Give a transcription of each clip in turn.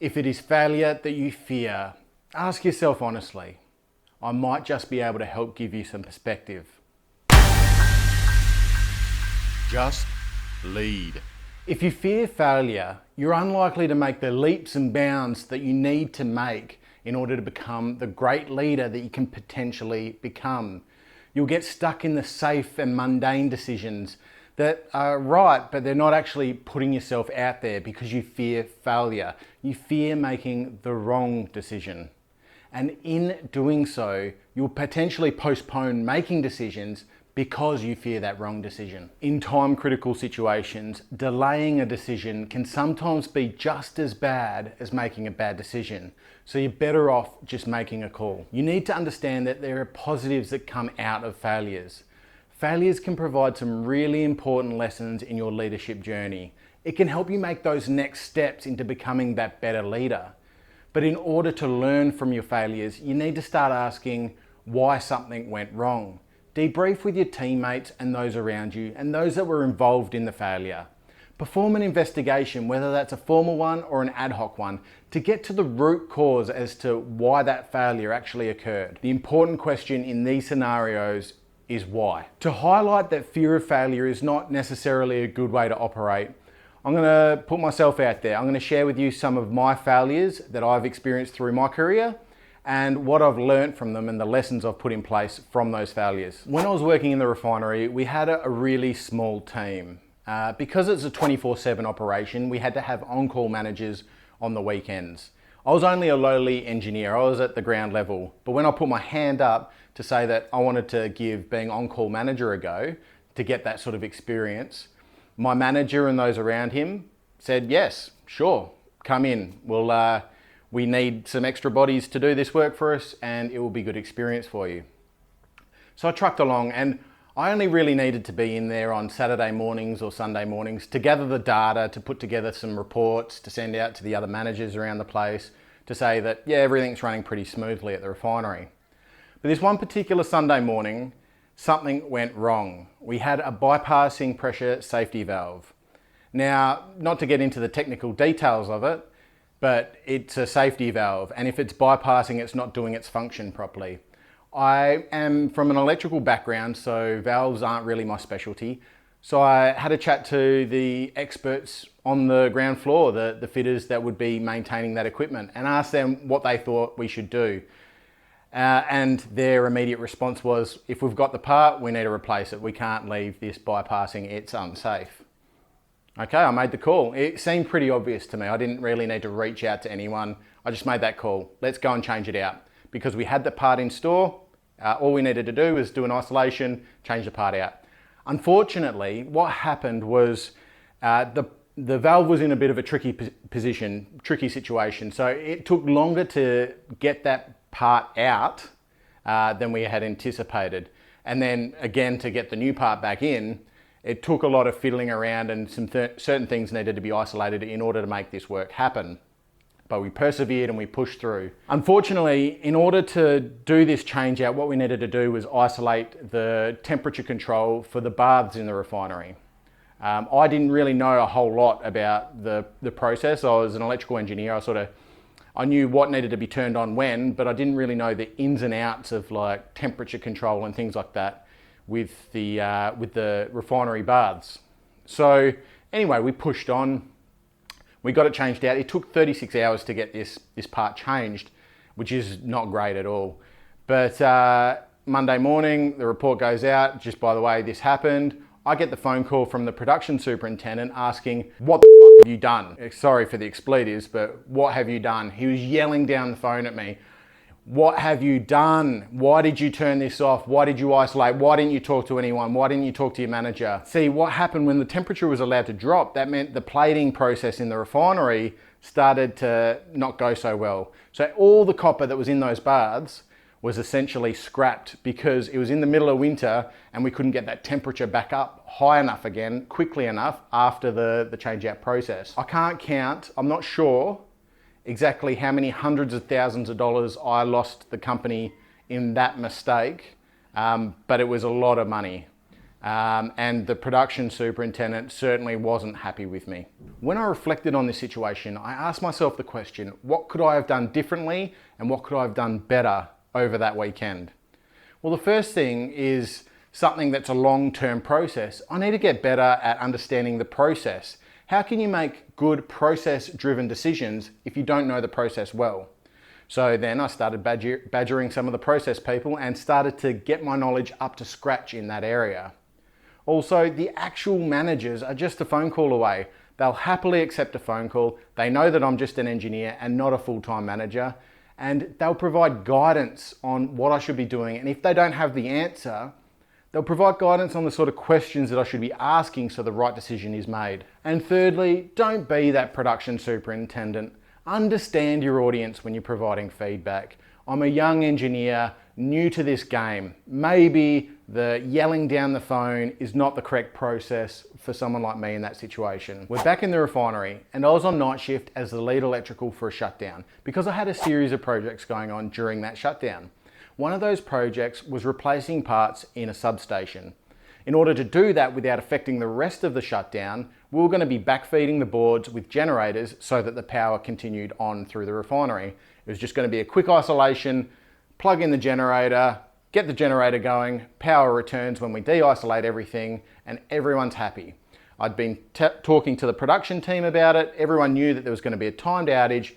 If it is failure that you fear, ask yourself honestly. I might just be able to help give you some perspective. Just lead. If you fear failure, you're unlikely to make the leaps and bounds that you need to make in order to become the great leader that you can potentially become. You'll get stuck in the safe and mundane decisions that are right, but they're not actually putting yourself out there because you fear failure. You fear making the wrong decision. And in doing so, you'll potentially postpone making decisions because you fear that wrong decision. In time-critical situations, delaying a decision can sometimes be just as bad as making a bad decision. So you're better off just making a call. You need to understand that there are positives that come out of failures. Failures can provide some really important lessons in your leadership journey. It can help you make those next steps into becoming that better leader. But in order to learn from your failures, you need to start asking why something went wrong. Debrief with your teammates and those around you and those that were involved in the failure. Perform an investigation, whether that's a formal one or an ad hoc one, to get to the root cause as to why that failure actually occurred. The important question in these scenarios is why. To highlight that fear of failure is not necessarily a good way to operate, I'm going to put myself out there. I'm going to share with you some of my failures that I've experienced through my career and what I've learned from them and the lessons I've put in place from those failures. When I was working in the refinery, we had a really small team. Because it's a 24/7 operation, we had to have on-call managers on the weekends. I was only a lowly engineer, I was at the ground level, but when I put my hand up to say that I wanted to give being on-call manager a go to get that sort of experience, my manager and those around him said, yes, sure, come in. We need some extra bodies to do this work for us and it will be good experience for you. So I trucked along and I only really needed to be in there on Saturday mornings or Sunday mornings to gather the data, to put together some reports, to send out to the other managers around the place to say that, yeah, everything's running pretty smoothly at the refinery. But this one particular Sunday morning, something went wrong. We had a bypassing pressure safety valve. Now, not to get into the technical details of it, but it's a safety valve, and if it's bypassing, it's not doing its function properly. I am from an electrical background, so valves aren't really my specialty. So I had a chat to the experts on the ground floor, the fitters that would be maintaining that equipment, and asked them what they thought we should do. And their immediate response was, if we've got the part, we need to replace it. We can't leave this bypassing, it's unsafe. Okay, I made the call. It seemed pretty obvious to me. I didn't really need to reach out to anyone. I just made that call. Let's go and change it out. Because we had the part in store, all we needed to do was do an isolation, change the part out. Unfortunately, what happened was the valve was in a bit of a tricky situation. So it took longer to get that part out than we had anticipated. And then again, to get the new part back in, it took a lot of fiddling around and some certain things needed to be isolated in order to make this work happen. But we persevered and we pushed through. Unfortunately, in order to do this change out, what we needed to do was isolate the temperature control for the baths in the refinery. I didn't really know a whole lot about the process. I was an electrical engineer. I knew what needed to be turned on when, but I didn't really know the ins and outs of like temperature control and things like that with the refinery baths. So anyway, we pushed on. We got it changed out. It took 36 hours to get this part changed, which is not great at all. But Monday morning, the report goes out, just by the way, this happened. I get the phone call from the production superintendent asking, what the fuck have you done? Sorry for the expletives, but what have you done? He was yelling down the phone at me. What have you done? Why did you turn this off? Why did you isolate? Why didn't you talk to anyone? Why didn't you talk to your manager? See, what happened when the temperature was allowed to drop, that meant the plating process in the refinery started to not go so well. So all the copper that was in those baths was essentially scrapped because it was in the middle of winter and we couldn't get that temperature back up high enough again, quickly enough after the change out process. I can't count, I'm not sure exactly how many hundreds of thousands of dollars I lost the company in that mistake, but it was a lot of money. and the production superintendent certainly wasn't happy with me. When I reflected on this situation, I asked myself the question, what could I have done differently and what could I have done better over that weekend? Well, the first thing is something that's a long-term process. I need to get better at understanding the process. How can you make good process-driven decisions if you don't know the process well? So then I started badgering some of the process people and started to get my knowledge up to scratch in that area. Also, the actual managers are just a phone call away. They'll happily accept a phone call. They know that I'm just an engineer and not a full-time manager, and they'll provide guidance on what I should be doing. And if they don't have the answer, they'll provide guidance on the sort of questions that I should be asking so the right decision is made. And thirdly, don't be that production superintendent. Understand your audience when you're providing feedback. I'm a young engineer, new to this game. Maybe the yelling down the phone is not the correct process for someone like me in that situation. We're back in the refinery and I was on night shift as the lead electrical for a shutdown because I had a series of projects going on during that shutdown. One of those projects was replacing parts in a substation. In order to do that without affecting the rest of the shutdown, we were going to be backfeeding the boards with generators so that the power continued on through the refinery. It was just going to be a quick isolation, plug in the generator, get the generator going, power returns when we de-isolate everything, and everyone's happy. I'd been talking to the production team about it. Everyone knew that there was going to be a timed outage.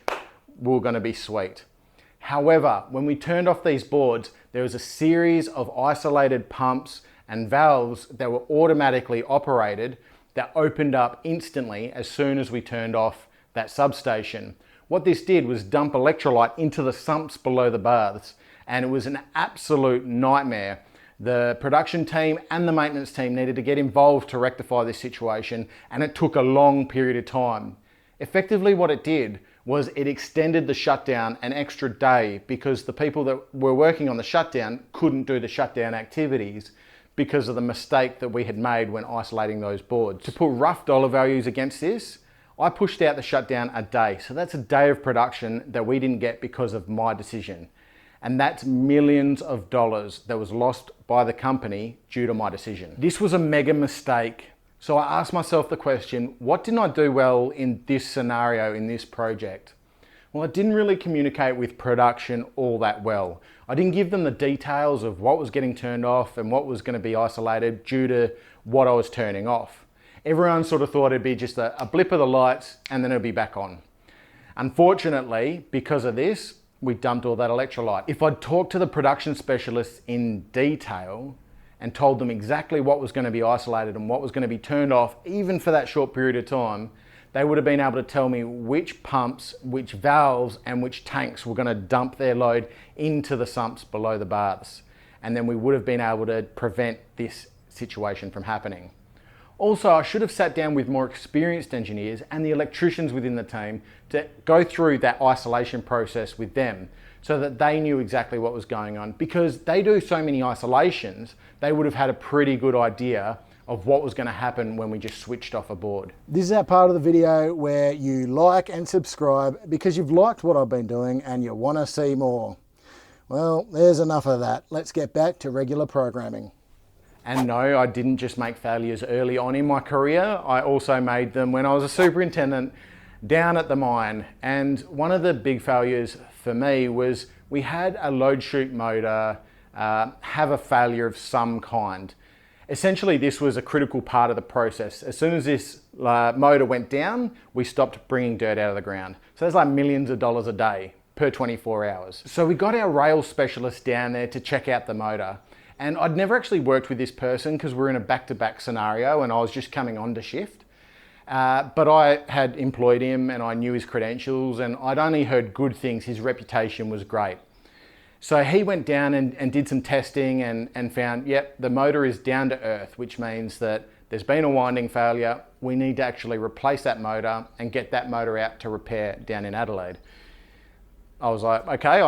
We were going to be sweet. However, when we turned off these boards, there was a series of isolated pumps and valves that were automatically operated that opened up instantly as soon as we turned off that substation. What this did was dump electrolyte into the sumps below the baths, and it was an absolute nightmare. The production team and the maintenance team needed to get involved to rectify this situation, and it took a long period of time. Effectively, what it did was it extended the shutdown an extra day because the people that were working on the shutdown couldn't do the shutdown activities because of the mistake that we had made when isolating those boards. To put rough dollar values against this, I pushed out the shutdown a day. So that's a day of production that we didn't get because of my decision. And that's millions of dollars that was lost by the company due to my decision. This was a mega mistake. So I asked myself the question, what didn't I do well in this scenario, in this project? Well, I didn't really communicate with production all that well. I didn't give them the details of what was getting turned off and what was going to be isolated due to what I was turning off. Everyone sort of thought it'd be just a blip of the lights and then it'd be back on. Unfortunately, because of this, we dumped all that electrolyte. If I'd talked to the production specialists in detail and told them exactly what was going to be isolated and what was going to be turned off, even for that short period of time, they would have been able to tell me which pumps, which valves, and which tanks were going to dump their load into the sumps below the baths. And then we would have been able to prevent this situation from happening. Also, I should have sat down with more experienced engineers and the electricians within the team to go through that isolation process with them so that they knew exactly what was going on. Because they do so many isolations, they would have had a pretty good idea of what was going to happen when we just switched off a board. This is that part of the video where you like and subscribe because you've liked what I've been doing and you want to see more. Well, there's enough of that. Let's get back to regular programming. And no, I didn't just make failures early on in my career. I also made them when I was a superintendent down at the mine. And one of the big failures for me was we had a load chute motor have a failure of some kind. Essentially, this was a critical part of the process. As soon as this motor went down, we stopped bringing dirt out of the ground. So there's like millions of dollars a day per 24 hours. So we got our rail specialist down there to check out the motor. And I'd never actually worked with this person because we're in a back-to-back scenario and I was just coming on to shift. But I had employed him and I knew his credentials and I'd only heard good things. His reputation was great. So he went down and did some testing and found, yep, the motor is down to earth, which means that there's been a winding failure. We need to actually replace that motor and get that motor out to repair down in Adelaide. I was like, okay,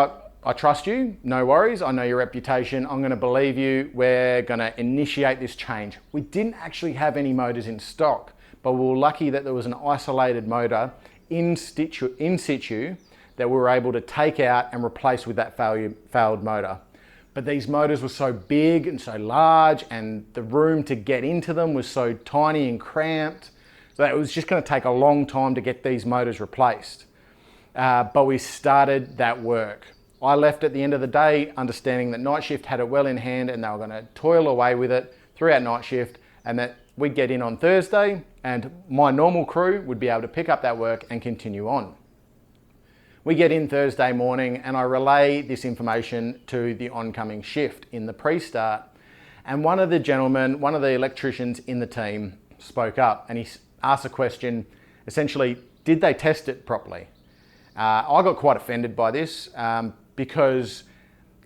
I trust you, no worries. I know your reputation. I'm going to believe you. We're going to initiate this change. We didn't actually have any motors in stock, but we were lucky that there was an isolated motor in situ that we were able to take out and replace with that failed motor. But these motors were so big and so large, and the room to get into them was so tiny and cramped, that it was just going to take a long time to get these motors replaced. But we started that work. I left at the end of the day understanding that night shift had it well in hand and they were going to toil away with it throughout night shift, and that we'd get in on Thursday and my normal crew would be able to pick up that work and continue on. We get in Thursday morning and I relay this information to the oncoming shift in the pre-start. And one of the gentlemen, one of the electricians in the team spoke up and he asked a question, essentially, did they test it properly? I got quite offended by this because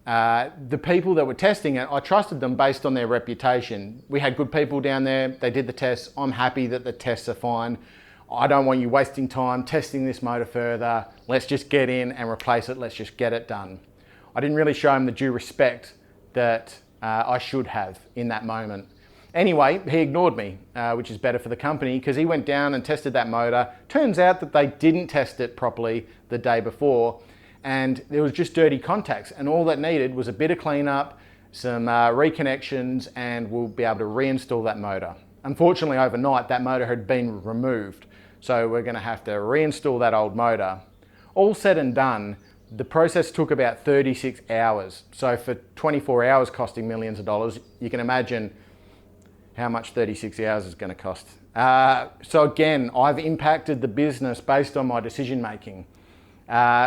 the people that were testing it, I trusted them based on their reputation. We had good people down there, they did the tests. I'm happy that the tests are fine. I don't want you wasting time testing this motor further. Let's just get in and replace it. Let's just get it done. I didn't really show him the due respect that I should have in that moment. Anyway, he ignored me, which is better for the company because he went down and tested that motor. Turns out that they didn't test it properly the day before, and there was just dirty contacts, and all that needed was a bit of cleanup, some reconnections, and we'll be able to reinstall that motor. Unfortunately, overnight, that motor had been removed, so we're going to have to reinstall that old motor. All said and done, the process took about 36 hours. So for 24 hours costing millions of dollars, you can imagine how much 36 hours is going to cost. So again, I've impacted the business based on my decision making.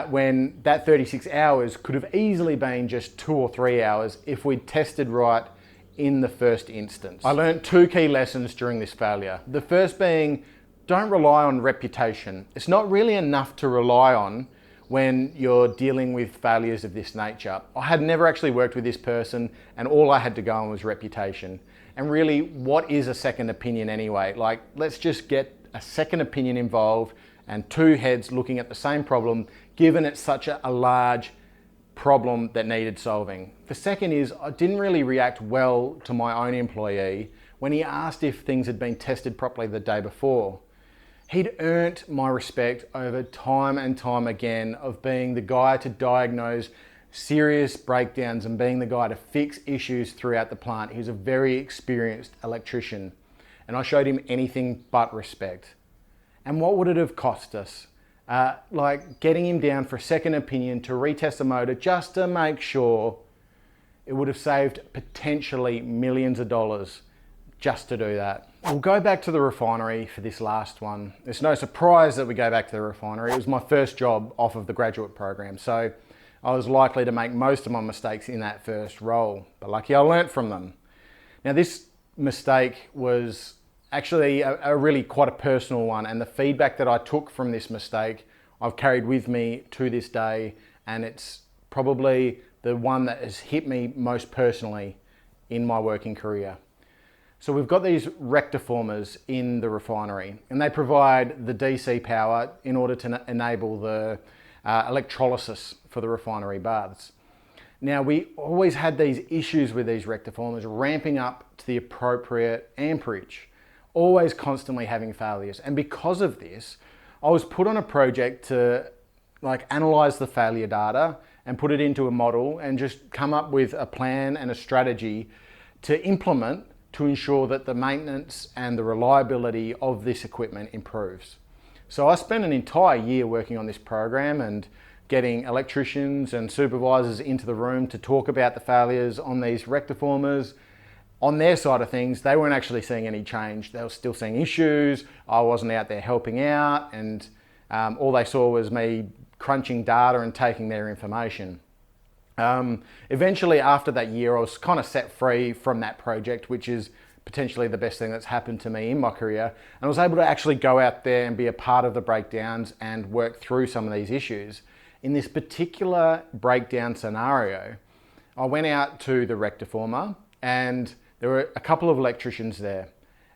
When that 36 hours could have easily been just 2 or 3 hours if we'd tested right in the first instance. I learned 2 key lessons during this failure. The first being, don't rely on reputation. It's not really enough to rely on when you're dealing with failures of this nature. I had never actually worked with this person and all I had to go on was reputation. And really, what is a second opinion anyway? Like, let's just get a second opinion involved and 2 heads looking at the same problem, given it's such a large problem that needed solving. The second is, I didn't really react well to my own employee when he asked if things had been tested properly the day before. He'd earned my respect over time and time again of being the guy to diagnose serious breakdowns and being the guy to fix issues throughout the plant. He was a very experienced electrician and I showed him anything but respect. And what would it have cost us? Like getting him down for a second opinion to retest the motor just to make sure. It would have saved potentially millions of dollars just to do that. We'll go back to the refinery for this last one. It's no surprise that we go back to the refinery. It was my first job off of the graduate program, so I was likely to make most of my mistakes in that first role, but lucky I learnt from them. Now this mistake was actually a really quite a personal one, and the feedback that I took from this mistake I've carried with me to this day, and it's probably the one that has hit me most personally in my working career. So we've got these rectiformers in the refinery and they provide the DC power in order to enable the electrolysis for the refinery baths. Now we always had these issues with these rectiformers ramping up to the appropriate amperage, always constantly having failures. And because of this, I was put on a project to analyze the failure data and put it into a model and just come up with a plan and a strategy to implement to ensure that the maintenance and the reliability of this equipment improves. So I spent an entire year working on this program and getting electricians and supervisors into the room to talk about the failures on these rectiformers. On their side of things, they weren't actually seeing any change. They were still seeing issues. I wasn't out there helping out, and all they saw was me crunching data and taking their information. Eventually, after that year, I was kind of set free from that project, which is potentially the best thing that's happened to me in my career. And I was able to actually go out there and be a part of the breakdowns and work through some of these issues. In this particular breakdown scenario, I went out to the rectiformer and there were a couple of electricians there.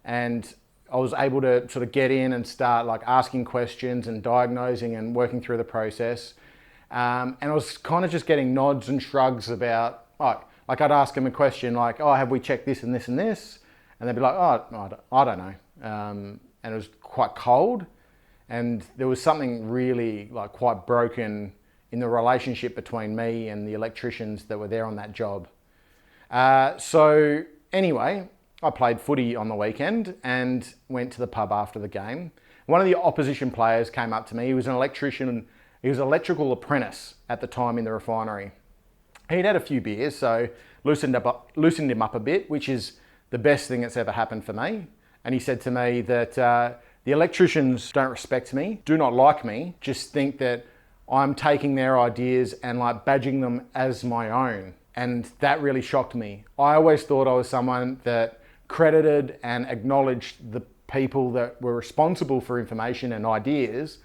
And I was able to sort of get in and start asking questions and diagnosing and working through the process. And I was kind of just getting nods and shrugs about, I'd ask them a question have we checked this and this and this? And they'd be like, I don't know. And it was quite cold. And there was something really quite broken in the relationship between me and the electricians that were there on that job. So anyway, I played footy on the weekend and went to the pub after the game. One of the opposition players came up to me. He was an electrician. He was an electrical apprentice at the time in the refinery. He'd had a few beers, so loosened him up a bit, which is the best thing that's ever happened for me. And he said to me that the electricians don't respect me, do not like me, just think that I'm taking their ideas and like badging them as my own. And that really shocked me. I always thought I was someone that credited and acknowledged the people that were responsible for information and ideas,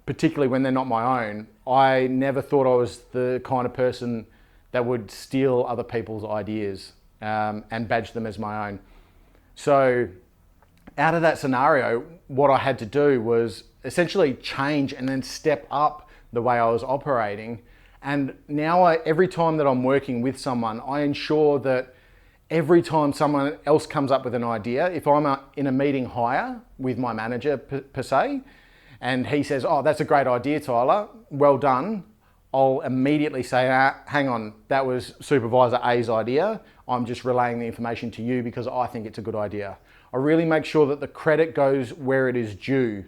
particularly when they're not my own. I never thought I was the kind of person that would steal other people's ideas and badge them as my own. So out of that scenario, what I had to do was essentially change and then step up the way I was operating. And now every time that I'm working with someone, I ensure that every time someone else comes up with an idea, if I'm in a meeting higher with my manager per se, and he says, oh, that's a great idea, Tyler, well done, I'll immediately say, hang on, that was Supervisor A's idea. I'm just relaying the information to you because I think it's a good idea. I really make sure that the credit goes where it is due.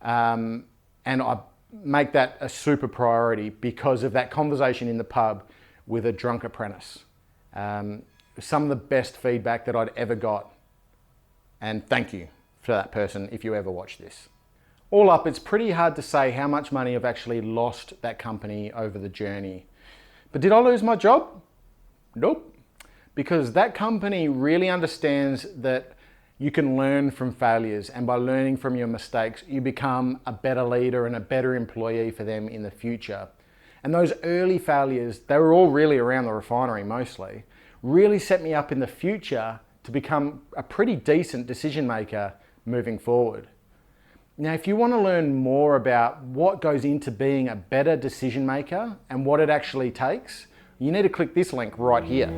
And I make that a super priority because of that conversation in the pub with a drunk apprentice. Some of the best feedback that I'd ever got. And thank you for that person if you ever watch this. All up, it's pretty hard to say how much money I've actually lost that company over the journey. But did I lose my job? Nope. Because that company really understands that you can learn from failures, and by learning from your mistakes, you become a better leader and a better employee for them in the future. And those early failures, they were all really around the refinery mostly, really set me up in the future to become a pretty decent decision maker moving forward. Now, if you want to learn more about what goes into being a better decision maker and what it actually takes, you need to click this link right here.